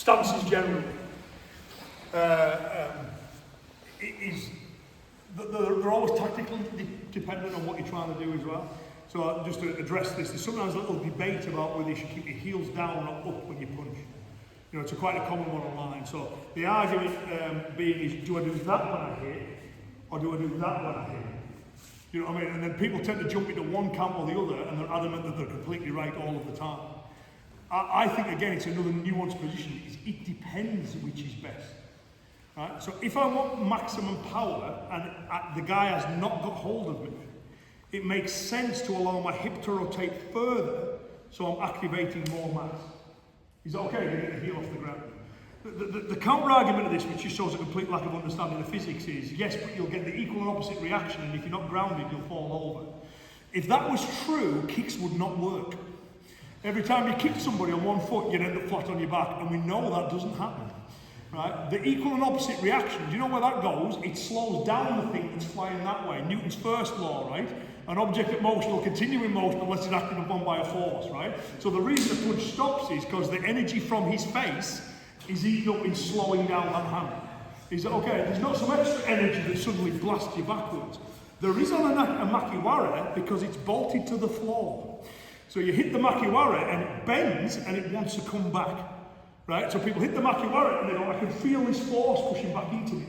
stances generally, they're always tactically dependent on what you're trying to do as well. So just to address this, there's sometimes a little debate about whether you should keep your heels down or up when you punch. You know, it's quite a common one online. So the argument being is, do I do that when I hit, or do I do that when I hit? You know what I mean? And then people tend to jump into one camp or the other, and they're adamant that they're completely right all of the time. I think, again, it's another nuanced position. It depends which is best. Right? So if I want maximum power, and the guy has not got hold of me, it makes sense to allow my hip to rotate further, so I'm activating more mass. Is that okay to get the heel off the ground? The counter argument of this, which just shows a complete lack of understanding of physics, is yes, but you'll get the equal and opposite reaction, and if you're not grounded, you'll fall over. If that was true, kicks would not work. Every time you kick somebody on one foot, you'd end up flat on your back, and we know that doesn't happen. Right? The equal and opposite reaction, do you know where that goes? It slows down the thing that's flying that way. Newton's first law, right? An object at motion will continue in motion unless it's acted upon by a force, right? So the reason the punch stops is because the energy from his face is eaten up in slowing down that hand. Is that okay? There's not some extra energy that suddenly blasts you backwards. There is on a makiwara because it's bolted to the floor. So you hit the makiwara and it bends and it wants to come back. Right? So people hit the makiwara and they go, I can feel this force pushing back into me.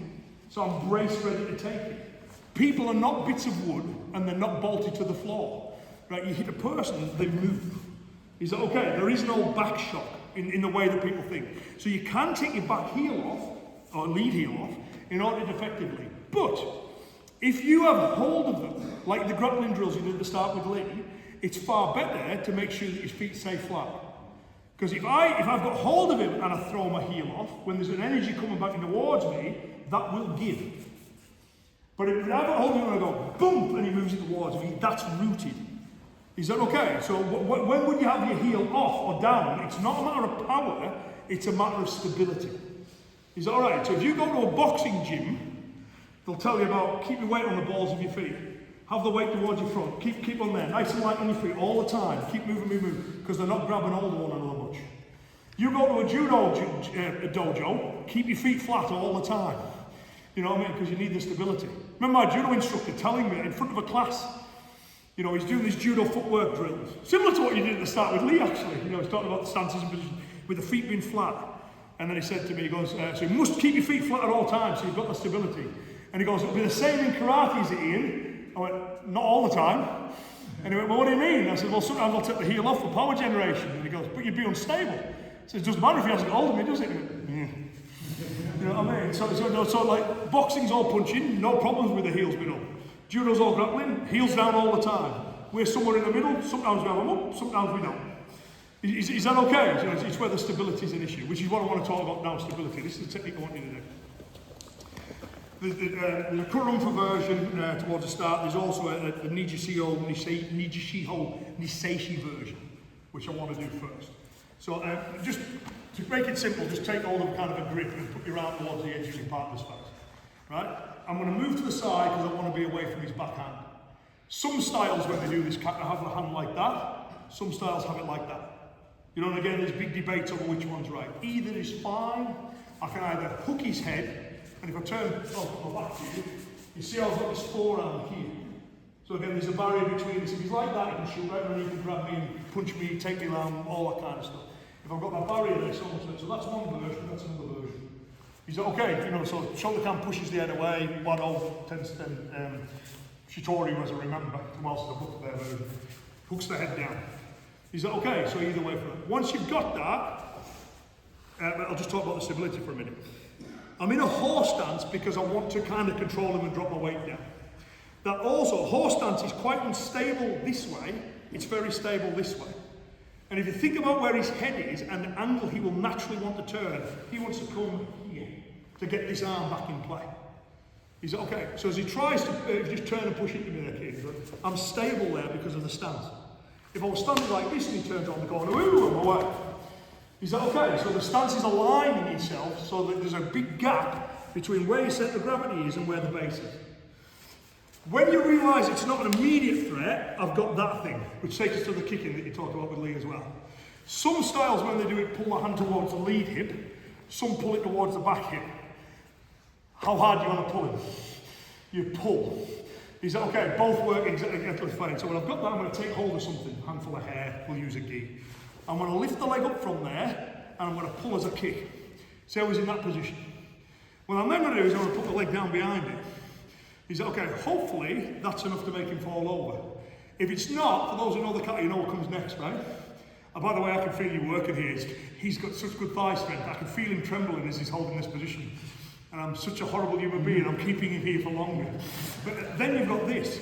So I'm braced, ready to take it. People are not bits of wood and they're not bolted to the floor. Right? You hit a person, they move. Is that okay? There is no back shock in the way that people think. So you can take your back heel off, or lead heel off, in order to effectively. But if you have hold of them, like the grappling drills you did at the start with Lee, it's far better to make sure that your feet stay flat. Because if I've got hold of him and I throw my heel off, when there's an energy coming back towards me, that will give. But if I've got hold of him and I go boom, and he moves it towards me, that's rooted. Is that okay? So when would you have your heel off or down? It's not a matter of power, it's a matter of stability. Is that alright? So if you go to a boxing gym, they'll tell you about keep your weight on the balls of your feet. Have the weight towards your front. Keep on there. Nice and light on your feet all the time. Keep moving. Because they're not grabbing hold of one another much. You go to a judo dojo, keep your feet flat all the time. You know what I mean? Because you need the stability. Remember my judo instructor telling me in front of a class, you know, he's doing these judo footwork drills. Similar to what you did at the start with Lee, actually. You know, he's talking about the stances and positions with the feet being flat. And then he said to me, he goes, so you must keep your feet flat at all times so you've got the stability. And he goes, it'll be the same in karate, is it, Ian? I went, not all the time. And he went, well, what do you mean? I said, well, sometimes I'll take the heel off for power generation. And he goes, but you'd be unstable. He says, it doesn't matter if he hasn't got hold of me, does it? He went, yeah. You know what I mean? So like, boxing's all punching, no problems with the heels being up. Judo's all grappling, heels down all the time. We're somewhere in the middle, sometimes we have them up, sometimes we don't. Is that okay? So it's where the stability is an issue, which is what I want to talk about now, stability. This is the technique I want you to do. There's a kurumfa version towards the start. There's also a Nijishiho Niseishi version, which I want to do first. So just to make it simple, just take hold of kind of a grip and put your arm towards the edge of your partner's face. Right? I'm going to move to the side because I want to be away from his backhand. Some styles, when they do this, Kata have the hand like that. Some styles have it like that. You know, and again, there's big debates over which one's right. Either is fine. I can either hook his head, and if I turn my back to you, you see I've got this forearm here. So again, there's a barrier between us. If he's like that, he can shoot right around, he can grab me and punch me, take me around, all that kind of stuff. If I've got that barrier there, so that's one version, that's another version. Is that okay? You know, so shoulder cam pushes the head away, Wado tends to, Shitori, as I remember, from else the book there, hooks the head down. Is that okay? So either way for it. Once you've got that, I'll just talk about the stability for a minute. I'm in a horse stance because I want to kind of control him and drop my weight down. That also, horse stance is quite unstable this way, it's very stable this way. And if you think about where his head is and the angle he will naturally want to turn, he wants to come here to get this arm back in play. Is that okay? So as he tries to just turn and push into me there, kid, I'm stable there because of the stance. If I was standing like this and he turns on the corner, ooh, I'm away. Is that okay? So the stance is aligning itself so that there's a big gap between where your centre of gravity is and where the base is. When you realise it's not an immediate threat, I've got that thing, which takes us to the kicking that you talked about with Lee as well. Some styles, when they do it, pull the hand towards the lead hip, Some pull it towards the back hip. How hard do you want to pull it? You pull. He said, okay, both work exactly fine. So when I've got that, I'm going to take hold of something, handful of hair, we'll use a gi. I'm going to lift the leg up from there, and I'm going to pull as a kick. See how he's in that position? What I'm then going to do is I'm going to put the leg down behind it. He said, okay, hopefully that's enough to make him fall over. If it's not, for those who know the kata, you know what comes next, right? And by the way, I can feel you working here. He's got such good thigh strength. I can feel him trembling as he's holding this position. And I'm such a horrible human being, I'm keeping him here for longer. But then you've got this.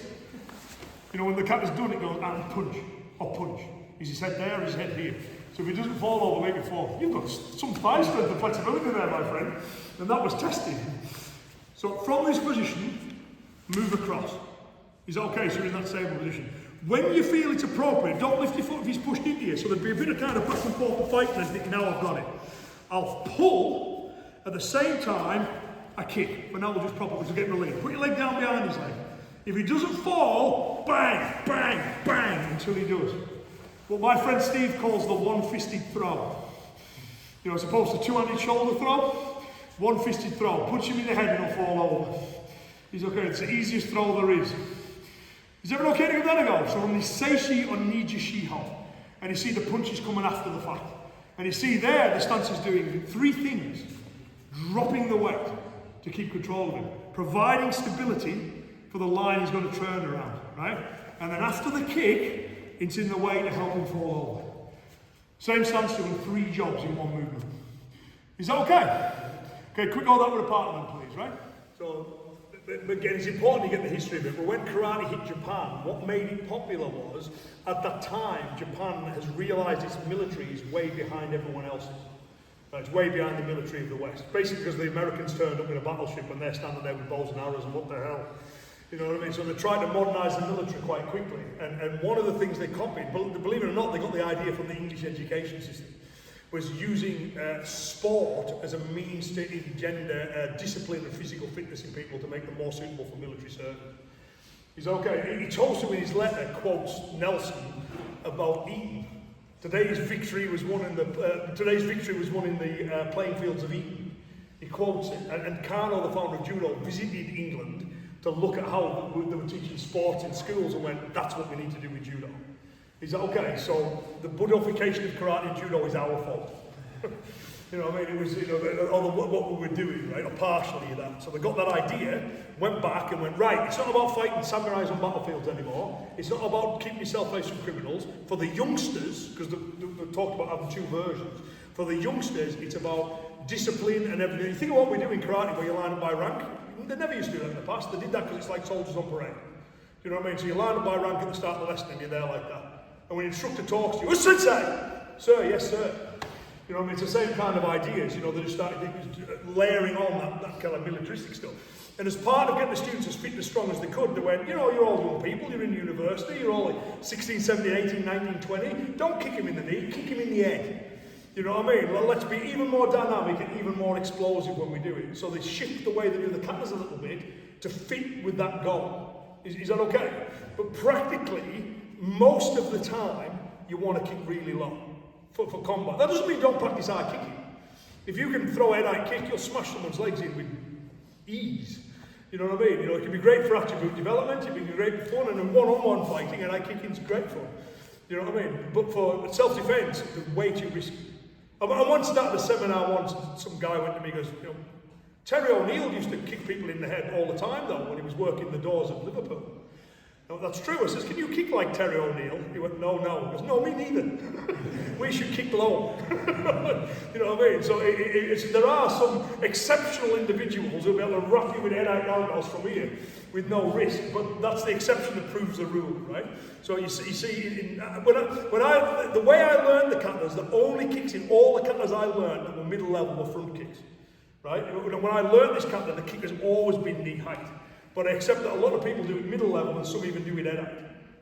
You know, when the kata's done, it goes, and punch, or punch. Is his head there or his head here? So if he doesn't fall over, make it fall. You've got some thigh strength and flexibility there, my friend. And that was tested. So from this position, move across. Is that okay? So you're in that stable position. When you feel it's appropriate, don't lift your foot if he's pushed into you. So there'd be a bit of kind of back and forth fighting as now I've got it. I'll pull at the same time I kick. But now we'll just prop up to get the leg. Put your leg down behind his leg. If he doesn't fall, bang, bang, bang until he does. What my friend Steve calls the one-fisted throw. You know, as opposed to two-handed shoulder throw, one-fisted throw. Punch him in the head and he'll fall over. He's okay, it's the easiest throw there is. Is everyone okay to give that a go? So on the seishi on niji shiho, and you see the punches coming after the fact. And you see there, the stance is doing three things. Dropping the weight to keep control of him. Providing stability for the line he's going to turn around, right? And then after the kick, it's in the way to help him fall over. Same stance doing three jobs in one movement. Is that okay? Okay, quick go that with a partner then, please, right? So, but again, it's important to get the history of it, but when karate hit Japan, what made it popular was, at that time, Japan has realised its military is way behind everyone else's. It's way behind the military of the West. Basically because the Americans turned up in a battleship and they're standing there with bows and arrows and what the hell. You know what I mean? So they tried to modernise the military quite quickly. And one of the things they copied, believe it or not, they got the idea from the English education system, was using sport as a means to engender discipline and physical fitness in people to make them more suitable for military service. He's okay. He also in his letter quotes Nelson about Eton. Today's victory was won in the playing fields of Eton. He quotes it. And Kano, the founder of judo, visited England to look at how they were teaching sports in schools and went, that's what we need to do with judo. He said, okay, so the Buddhification of karate and judo is our fault. You know what I mean? It was, you know, what we were doing, right? Or partially that. So they got that idea, went back and went, right, it's not about fighting samurais on battlefields anymore. It's not about keeping yourself away from criminals. For the youngsters, because they talked about having two versions, for the youngsters, it's about discipline and everything. You think of what we do in karate where you line up by rank. They never used to do that in the past. They did that because it's like soldiers on parade. You know what I mean? So you line up by rank at the start of the lesson and you're there like that. And when the instructor talks to you, sensei! Sir, yes, sir. You know what I mean? It's the same kind of ideas. You know, they just started layering on that kind of militaristic stuff. And as part of getting the students as fit and as strong as they could, they went, you know, you're all young people, you're in university, you're all like 16, 17, 18, 19, 20. Don't kick him in the knee, kick him in the head. You know what I mean? Well, let's be even more dynamic and even more explosive when we do it. So they shift the way they do the katas a little bit to fit with that goal. Is that okay? But practically, most of the time, you want to kick really low for combat. That doesn't mean don't practice high kicking. If you can throw a head-high kick, you'll smash someone's legs in with ease. You know what I mean? You know, it can be great for attribute development, it can be great for fun, and in one-on-one fighting, head-high kicking is great fun. You know what I mean? But for self-defense, it's way too risky. I once started a seminar some guy went to me and goes, you know, Terry O'Neill used to kick people in the head all the time though when he was working the doors of Liverpool. No, that's true. I says, can you kick like Terry O'Neill? He went, no. He goes, no, me neither. We should kick low. You know what I mean? So there are some exceptional individuals who'll be able to wrap you with head-out roundhouse from here with no risk, but that's the exception that proves the rule, right? So you see the way I learned the katas, the only kicks in all the katas I learned that were middle level were front kicks, right? When I learned this kata, the kick has always been knee height. But I accept that a lot of people do it middle level and some even do it head-out.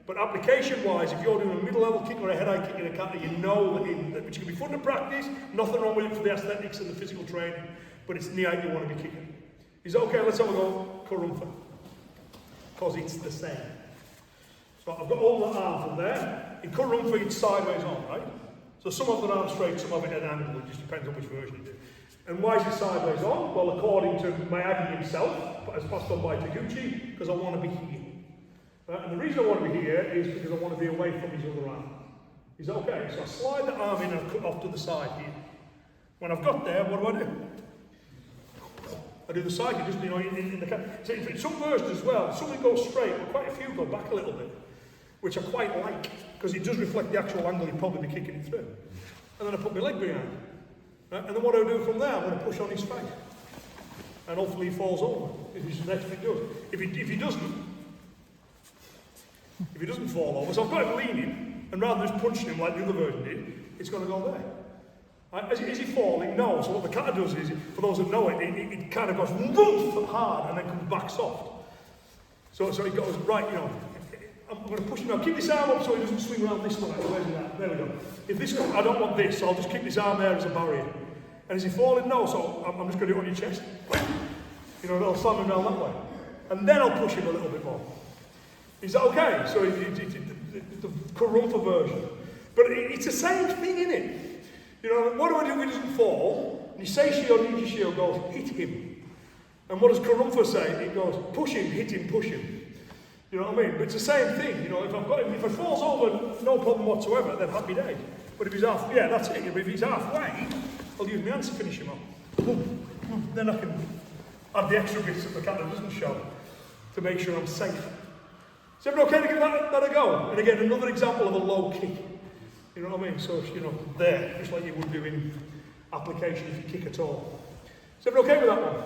But application-wise, if you're doing a middle level kick or a head-out kick in a kata, you know that which can be fun to practice, nothing wrong with it for the aesthetics and the physical training, but it's knee height you want to be kicking. Is that okay? Let's have a go. Kurumfa. Because it's the same. So I've got all the arms from there. In Kurumfa, it's sideways on, right? So some of the arms straight, some of it at an angle. It just depends on which version you do. And why is it sideways on? Well, according to Miyagi himself, as passed on by Taguchi, because I want to be here. And the reason I want to be here is because I want to be away from his other arm. Is that okay? So I slide the arm in and I cut off to the side here. When I've got there, what do? I do the side, just, in the camera. So in some versions as well, some goes straight, but quite a few go back a little bit, which I quite like, because it does reflect the actual angle you'd probably be kicking it through. And then I put my leg behind. Right? And then what do I do from there? I'm going to push on his face. And hopefully he falls over, if he's the next thing he does. If he doesn't fall over, so I've got him leaning, and rather than just punching him like the other version did, it's going to go there. Right? Is he falling? No. So what the Kata does is, for those that know it, it kind of goes hard and then comes back soft. So it goes right, I'm going to push him now. Keep this arm up so he doesn't swing around this way. Where's that? There we go. If this, I don't want this, so I'll just keep this arm there as a barrier. And is he falling? No. So I'm just going to do it on your chest. I'll slam him down that way. And then I'll push him a little bit more. Is that okay? So it's the Karumpa version. But it's the same thing, isn't it? What do I do if he doesn't fall? Niseishi or Nijishio goes, hit him. And what does Karumpa say? It goes, push him, hit him, push him. You know what I mean? But it's the same thing. If I've got him, if he falls over, no problem whatsoever, then happy day. But if he's that's it. But if he's halfway, I'll use my hands to finish him off. Then I can add the extra bits that the Kata doesn't show to make sure I'm safe. Is everyone okay to give that a go? And again, another example of a low kick. You know what I mean? So, there, just like you would do in application if you kick at all. Is everyone okay with that one?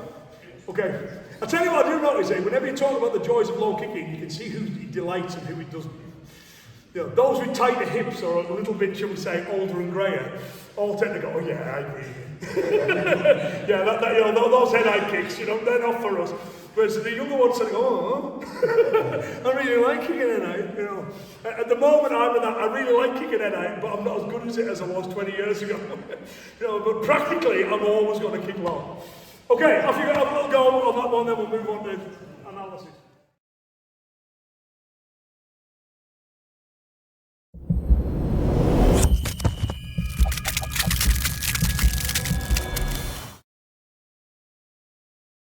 Okay. I'll tell you what I do notice, whenever you talk about the joys of low kicking, you can see who he delights and who he doesn't. Those with tighter hips or a little bit, shall we say, older and greyer, all tend to go, oh yeah, I agree. Those head-eye kicks, they're not for us. Whereas the younger ones say, oh, I really like kicking head-eye. At the moment I'm in that, I really like kicking head-eye, but I'm not as good at it as I was 20 years ago. But practically, I'm always going to kick low. Okay, have a little go on that one, then we'll move on to